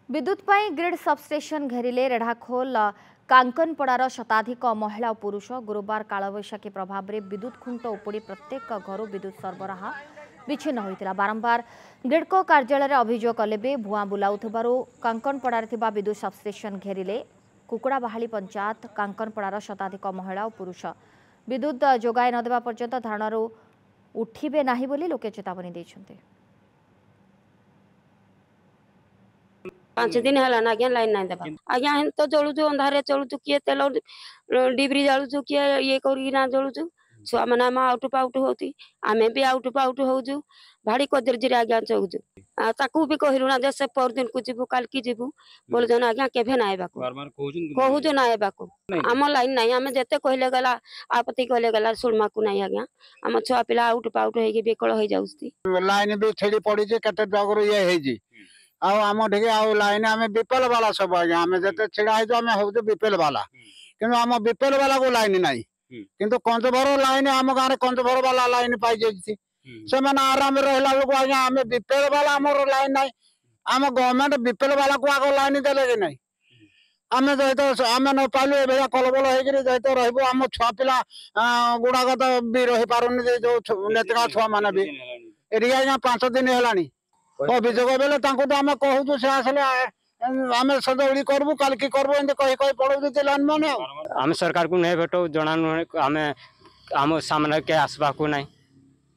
विद्युत पाई grid substation घेरिले Redhakhol कांकनपड़ार शताधिक महिला और पुरुष गुरुवार कालवैशाखी प्रभाव में विद्युत खुंट उपुड़ी प्रत्येक घर विद्युत सरबराह विच्छिन्न होता बारंबार ग्रिडको कार्यालय अभियोग कले भी भुआ बुलाउथिबारु कांकनपड़ार थिबा विद्युत सबस्टेशन घेरिले कुकुड़ाबाहाली पंचायत कांकनपड़ार शताधिक महिला और पुरुष विद्युत जोगाई नदेवा पर्यंत धारणु उठिबे नाही बोली लोके चेतावनी देइछन्ते। 5 दिन है आज्ञा लाइन ना देवा आज्ञा हम तो जलुचु अंधारे चलुचु किए तेल डिबरी जालुचु किए ये करना जलुचु छुआ मैंने आम आउट पाउट होती आम भी आउट पाउट होजु भाड़ी कदरजी आज्ञा चौचु ताकू भी कहलु ना जैसे पर दिन को जीवु काल की जीवु बोल जन आज्ञा केभे ना आइबा कहूजु ना आइबा आम लाइन नहीं आम जेते कहले गला आपत्ति कहले गला सुरमा को नहीं आज्ञा आम छुआ पिला आउट पाउट होइके बेकल होई जाउस्ती लाइन भी छेड़ी पड़ी जे कते जगरो ये हे जी आम ढे लाइन आम विपल वाला सब आज्ञा आम जिते छिड़ा आम हूँ विपल वाला कि आम विपल वाला को लाइन ना किंतु कंजभर लाइन आम गाँव में कंजभर वाला लाइन पाई से आराम रहा बेलू आज्ञा आम विपल वाला आम लाइन ना आम गवर्नमेंट विपल वाला को आग लाइन देले कि नहीं आम जो आम न पाइलु ए कलबल होते रही आम छुआ पिला गुड़ाक तो भी रही पारे जो नेता छुआ मैंने भी ये आज्ञा 5 दिन है अभियोग बेले तो आम कहूँ से आसले आम सदौड़ी करबू काल की करबू एंत कही कही पड़ू लाइन मैंने आम सरकार को नहीं भेटो जनानु आम आम सामने के आसवा को नहीं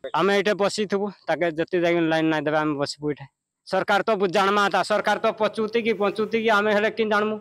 आम ये बसी थू ताके जति लाइन ना देवे आम बसबू ये सरकार तो जानमा था सरकार तो पचुती कि आम हेले कि जानमु।